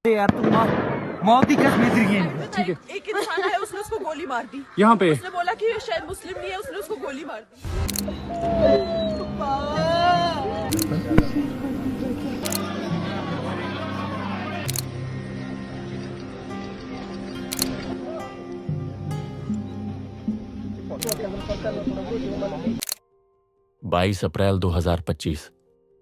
यार तुम मौत की कसम है। ठीक है। एक इंसान है, उसने उसको गोली मार दी। यहाँ पे उसने बोला कि ये शायद मुस्लिम नहीं है, उसने उसको गोली मार दी। 22 अप्रैल 2025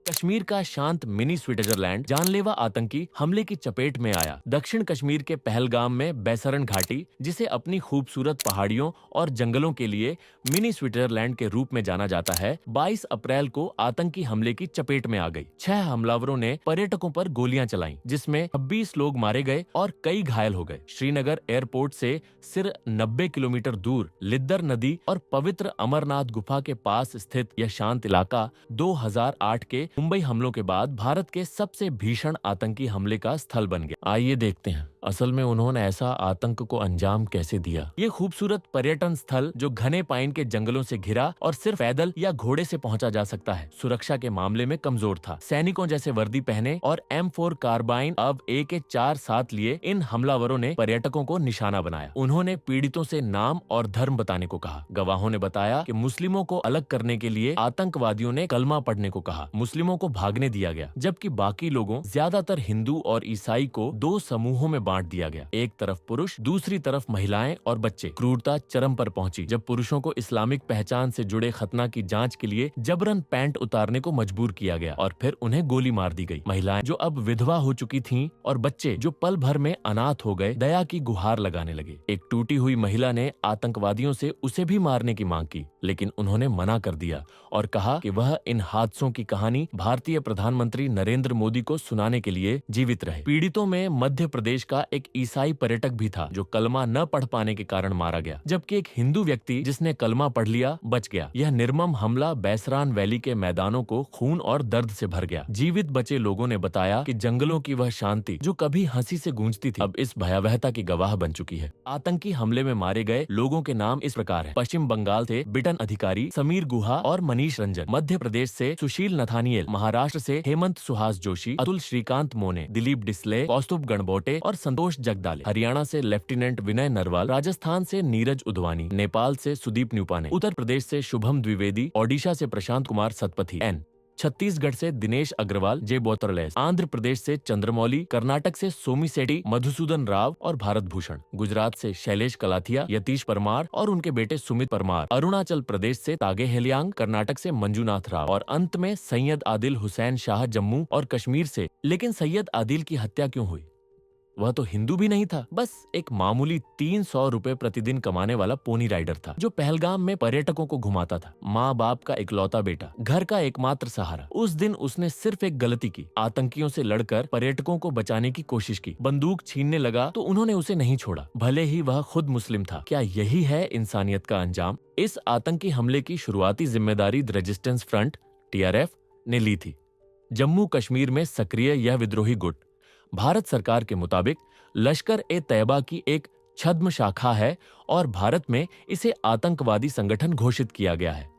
कश्मीर का शांत मिनी स्विट्जरलैंड जानलेवा आतंकी हमले की चपेट में आया। दक्षिण कश्मीर के पहलगाम में बैसरन घाटी, जिसे अपनी खूबसूरत पहाड़ियों और जंगलों के लिए मिनी स्विट्जरलैंड के रूप में जाना जाता है, 22 अप्रैल को आतंकी हमले की चपेट में आ गई। 6 हमलावरों ने पर्यटकों पर गोलियां चलाईं, जिसमें 26 लोग मारे गए और कई घायल हो गए। श्रीनगर एयरपोर्ट से सिर्फ 90 किलोमीटर दूर लिद्दर नदी और पवित्र अमरनाथ गुफा के पास स्थित यह शांत इलाका 2008 के मुंबई हमलों के बाद भारत के सबसे भीषण आतंकी हमले का स्थल बन गया। आइए देखते हैं असल में उन्होंने ऐसा आतंक को अंजाम कैसे दिया। ये खूबसूरत पर्यटन स्थल जो घने पाइन के जंगलों से घिरा और सिर्फ पैदल या घोड़े से पहुंचा जा सकता है, सुरक्षा के मामले में कमजोर था। सैनिकों जैसे वर्दी पहने और M4 कार्बाइन अब AK-4 साथ लिए इन हमलावरों ने पर्यटकों को निशाना बनाया। उन्होंने पीड़ितों से नाम और धर्म बताने को कहा। गवाहों ने बताया कि मुस्लिमों को अलग करने के लिए आतंकवादियों ने कलमा पढ़ने को कहा। मुस्लिमों को भागने दिया गया, जबकि बाकी लोगों, ज्यादातर हिंदू और ईसाई को 2 समूहों में बांट दिया गया। एक तरफ पुरुष, दूसरी तरफ महिलाएं और बच्चे। क्रूरता चरम पर पहुंची जब पुरुषों को इस्लामिक पहचान से जुड़े खतना की जांच के लिए जबरन पैंट उतारने को मजबूर किया गया और फिर उन्हें गोली मार दी गई। महिलाएं जो अब विधवा हो चुकी थीं और बच्चे जो पल भर में अनाथ हो गए, दया की गुहार लगाने लगे। एक टूटी हुई महिला ने आतंकवादियों से उसे भी मारने की मांग की, लेकिन उन्होंने मना कर दिया और कहा कि वह इन हादसों की कहानी भारतीय प्रधानमंत्री नरेंद्र मोदी को सुनाने के लिए जीवित रहे। पीड़ितों में मध्य प्रदेश का एक ईसाई पर्यटक भी था जो कलमा न पढ़ पाने के कारण मारा गया, जबकि एक हिंदू व्यक्ति जिसने कलमा पढ़ लिया बच गया। यह निर्मम हमला बैसरान वैली के मैदानों को खून और दर्द से भर गया। जीवित बचे लोगों ने बताया कि जंगलों की वह शांति जो कभी हंसी से गूंजती थी, अब इस भयावहता की गवाह बन चुकी है। आतंकी हमले में मारे गए लोगों के नाम इस प्रकार है। पश्चिम बंगाल से बिटन अधिकारी, समीर गुहा और मनीष रंजन। मध्य प्रदेश से सुशील नथानियल, महाराष्ट्र से हेमंत सुहास जोशी, अतुल श्रीकांत मोने, दिलीप डिसले, कौस्तुभ गणबोटे और संतोष जगदाले। हरियाणा से लेफ्टिनेंट विनय नरवाल, राजस्थान से नीरज उधवानी, नेपाल से सुदीप न्यूपाने, उत्तर प्रदेश से शुभम द्विवेदी, ओडिशा से प्रशांत कुमार सतपथी एन, छत्तीसगढ़ से दिनेश अग्रवाल, जे बोतरलेस, आंध्र प्रदेश से चंद्रमौली, कर्नाटक से सोमी सेठी, मधुसूदन राव और भारत भूषण, गुजरात से शैलेश कलाथिया, यतीश परमार और उनके बेटे सुमित परमार, अरुणाचल प्रदेश से तागे हेलियांग, कर्नाटक से मंजूनाथ राव और अंत में सैयद आदिल हुसैन शाह जम्मू और कश्मीर से। लेकिन सैयद आदिल की हत्या क्यों हुई? वह तो हिंदू भी नहीं था, बस एक मामूली 300 रुपए प्रतिदिन कमाने वाला पोनी राइडर था जो पहलगाम में पर्यटकों को घुमाता था। माँ बाप का इकलौता बेटा, घर का एकमात्र सहारा। उस दिन उसने सिर्फ एक गलती की, आतंकियों से लड़कर पर्यटकों को बचाने की कोशिश की। बंदूक छीनने लगा तो उन्होंने उसे नहीं छोड़ा, भले ही वह खुद मुस्लिम था। क्या यही है इंसानियत का अंजाम? इस आतंकी हमले की शुरुआती जिम्मेदारी द रेजिस्टेंस फ्रंट TRF ने ली थी। जम्मू कश्मीर में सक्रिय यह विद्रोही गुट भारत सरकार के मुताबिक लश्कर-ए-तैयबा की एक छद्म शाखा है और भारत में इसे आतंकवादी संगठन घोषित किया गया है।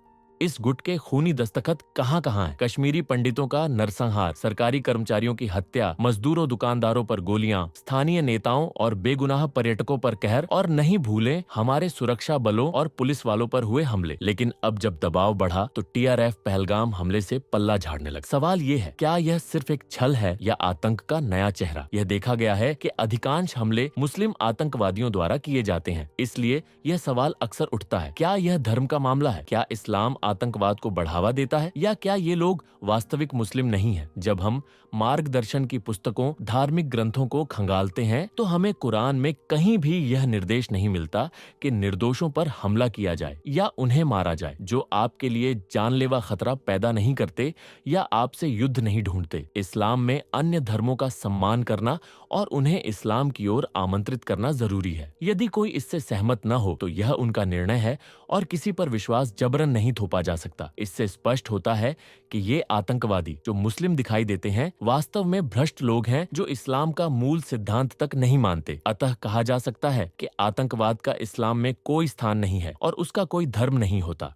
इस गुट के खूनी दस्तखत कहां कहां हैं? कश्मीरी पंडितों का नरसंहार, सरकारी कर्मचारियों की हत्या, मजदूरों दुकानदारों पर गोलियां, स्थानीय नेताओं और बेगुनाह पर्यटकों पर कहर, और नहीं भूलें हमारे सुरक्षा बलों और पुलिस वालों पर हुए हमले। लेकिन अब जब दबाव बढ़ा तो TRF पहलगाम हमले से पल्ला झाड़ने लगा। सवाल ये है, क्या यह सिर्फ एक छल है या आतंक का नया चेहरा? यह देखा गया है कि अधिकांश हमले मुस्लिम आतंकवादियों द्वारा किए जाते हैं, इसलिए यह सवाल अक्सर उठता है, क्या यह धर्म का मामला है? क्या इस्लाम आतंकवाद को बढ़ावा देता है, या क्या ये लोग वास्तविक मुस्लिम नहीं हैं? जब हम मार्गदर्शन की पुस्तकों, धार्मिक ग्रंथों को खंगालते हैं तो हमें कुरान में कहीं भी यह निर्देश नहीं मिलता कि निर्दोषों पर हमला किया जाए या उन्हें मारा जाए जो आपके लिए जानलेवा खतरा पैदा नहीं करते या आपसे युद्ध नहीं ढूंढते। इस्लाम में अन्य धर्मों का सम्मान करना और उन्हें इस्लाम की ओर आमंत्रित करना जरूरी है। यदि कोई इससे सहमत न हो तो यह उनका निर्णय है और किसी पर विश्वास जबरन नहीं थोपा जा सकता। इससे स्पष्ट होता है कि ये आतंकवादी जो मुस्लिम दिखाई देते हैं वास्तव में भ्रष्ट लोग हैं जो इस्लाम का मूल सिद्धांत तक नहीं मानते। अतः कहा जा सकता है कि आतंकवाद का इस्लाम में कोई स्थान नहीं है और उसका कोई धर्म नहीं होता।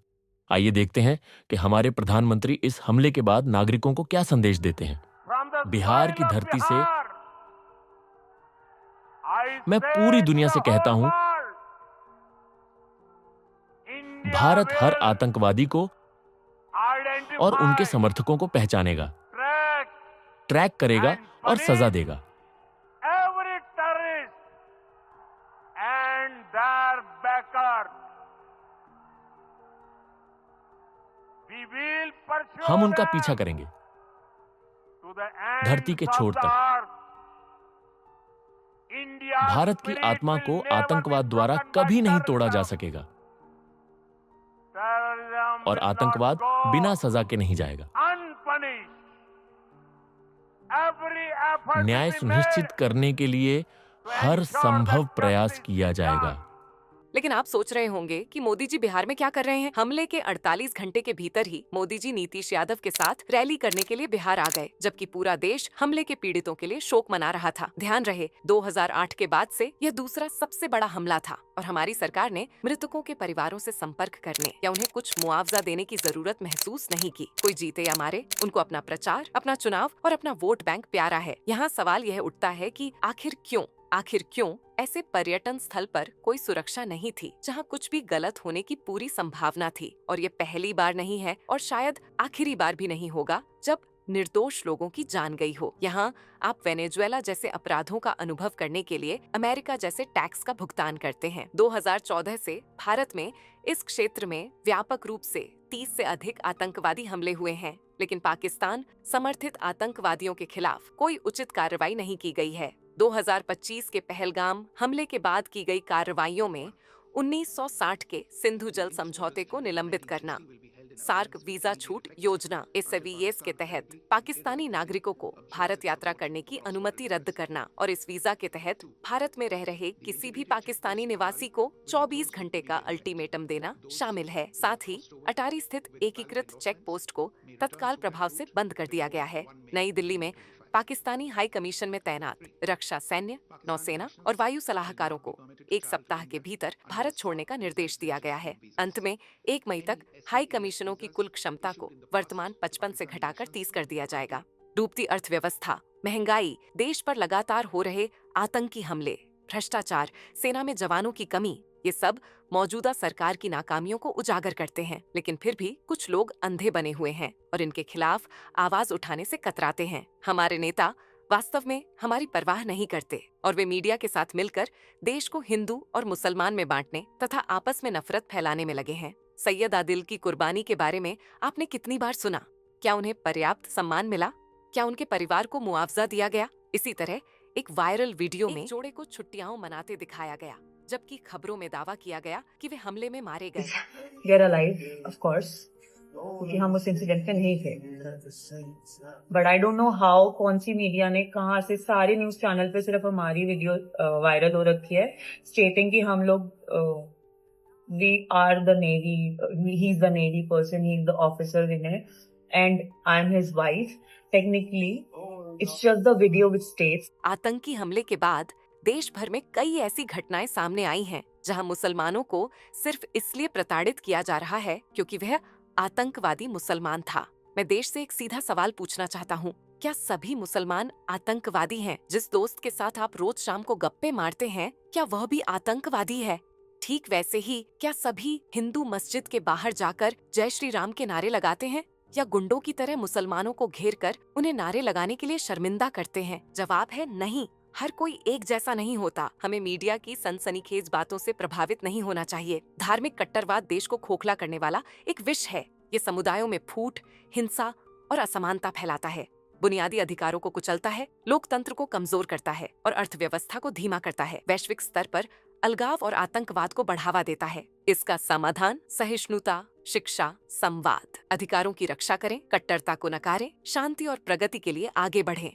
आइए देखते हैं कि हमारे प्रधानमंत्री इस हमले के बाद नागरिकों को क्या संदेश देते हैं। बिहार की धरती से मैं पूरी दुनिया से कहता हूं, भारत हर आतंकवादी को और उनके समर्थकों को पहचानेगा, ट्रैक करेगा और सजा देगा। हम उनका पीछा करेंगे धरती के छोर तक। भारत की आत्मा को आतंकवाद द्वारा कभी नहीं तोड़ा जा सकेगा और आतंकवाद बिना सजा के नहीं जाएगा। न्याय सुनिश्चित करने के लिए हर संभव प्रयास किया जाएगा। लेकिन आप सोच रहे होंगे कि मोदी जी बिहार में क्या कर रहे हैं? हमले के 48 घंटे के भीतर ही मोदी जी नीतीश यादव के साथ रैली करने के लिए बिहार आ गए, जबकि पूरा देश हमले के पीड़ितों के लिए शोक मना रहा था। ध्यान रहे, 2008 के बाद से यह दूसरा सबसे बड़ा हमला था और हमारी सरकार ने मृतकों के परिवारों से संपर्क करने या उन्हें कुछ मुआवजा देने की जरूरत महसूस नहीं की। कोई जीते या मारे, उनको अपना प्रचार, अपना चुनाव और अपना वोट बैंक प्यारा है। यहाँ सवाल यह उठता है कि आखिर क्यों ऐसे पर्यटन स्थल पर कोई सुरक्षा नहीं थी जहां कुछ भी गलत होने की पूरी संभावना थी। और ये पहली बार नहीं है और शायद आखिरी बार भी नहीं होगा जब निर्दोष लोगों की जान गई हो। यहाँ आप वेनेजुएला जैसे अपराधों का अनुभव करने के लिए अमेरिका जैसे टैक्स का भुगतान करते हैं। 2014 से भारत में इस क्षेत्र में व्यापक रूप से 30 से अधिक आतंकवादी हमले हुए हैं, लेकिन पाकिस्तान समर्थित आतंकवादियों के खिलाफ कोई उचित कार्रवाई नहीं की गई है। 2025 के पहलगाम हमले के बाद की गई कार्रवाइयों में 1960 के सिंधु जल समझौते को निलंबित करना, सार्क वीजा छूट योजना SVS के तहत पाकिस्तानी नागरिकों को भारत यात्रा करने की अनुमति रद्द करना और इस वीजा के तहत भारत में रह रहे किसी भी पाकिस्तानी निवासी को 24 घंटे का अल्टीमेटम देना शामिल है। साथ ही अटारी स्थित एकीकृत चेक पोस्ट को तत्काल प्रभाव से बंद कर दिया गया है। नई दिल्ली में पाकिस्तानी हाई कमीशन में तैनात रक्षा, सैन्य, नौसेना और वायु सलाहकारों को 1 सप्ताह के भीतर भारत छोड़ने का निर्देश दिया गया है। अंत में 1 मई तक हाई कमीशनों की कुल क्षमता को वर्तमान 55 से घटाकर 30 कर दिया जाएगा। डूबती अर्थव्यवस्था, महंगाई, देश पर लगातार हो रहे आतंकी हमले, भ्रष्टाचार, सेना में जवानों की कमी, ये सब मौजूदा सरकार की नाकामियों को उजागर करते हैं। लेकिन फिर भी कुछ लोग अंधे बने हुए हैं और इनके खिलाफ आवाज उठाने से कतराते हैं। हमारे नेता वास्तव में हमारी परवाह नहीं करते और वे मीडिया के साथ मिलकर देश को हिंदू और मुसलमान में बांटने तथा आपस में नफरत फैलाने में लगे हैं। सैयद आदिल की कुर्बानी के बारे में आपने कितनी बार सुना? क्या उन्हें पर्याप्त सम्मान मिला? क्या उनके परिवार को मुआवजा दिया गया? इसी तरह एक वायरल वीडियो में जोड़े को छुट्टियां मनाते दिखाया गया, जबकि खबरों में दावा किया गया कि वे हमले में मारे गए। They are alive, of course, क्योंकि हम उस इंसिडेंट में नहीं थे। But I don't know how कौन सी मीडिया ने कहाँ से सारे न्यूज चैनल पे सिर्फ हमारी वीडियो वायरल हो रखी है, स्टेटिंग कि हम लोग we are the navy, he is the navy person, he is the officer in it and I am his wife. Technically it's just the video which states. आतंकी हमले के बाद देश भर में कई ऐसी घटनाएं सामने आई हैं जहां मुसलमानों को सिर्फ इसलिए प्रताड़ित किया जा रहा है क्योंकि वह आतंकवादी मुसलमान था। मैं देश से एक सीधा सवाल पूछना चाहता हूं, क्या सभी मुसलमान आतंकवादी हैं? जिस दोस्त के साथ आप रोज शाम को गप्पे मारते हैं, क्या वह भी आतंकवादी है? ठीक वैसे ही क्या सभी हिंदू मस्जिद के बाहर जाकर जय श्री राम के नारे लगाते हैं या गुंडों की तरह मुसलमानों को घेर कर उन्हें नारे लगाने के लिए शर्मिंदा करते हैं? जवाब है नहीं। हर कोई एक जैसा नहीं होता। हमें मीडिया की सनसनीखेज बातों से प्रभावित नहीं होना चाहिए। धार्मिक कट्टरवाद देश को खोखला करने वाला एक विष है। ये समुदायों में फूट, हिंसा और असमानता फैलाता है, बुनियादी अधिकारों को कुचलता है, लोकतंत्र को कमजोर करता है और अर्थव्यवस्था को धीमा करता है। वैश्विक स्तर पर अलगाव और आतंकवाद को बढ़ावा देता है। इसका समाधान सहिष्णुता, शिक्षा, संवाद, अधिकारों की रक्षा करें, कट्टरता को नकारें, शांति और प्रगति के लिए आगे बढ़ें।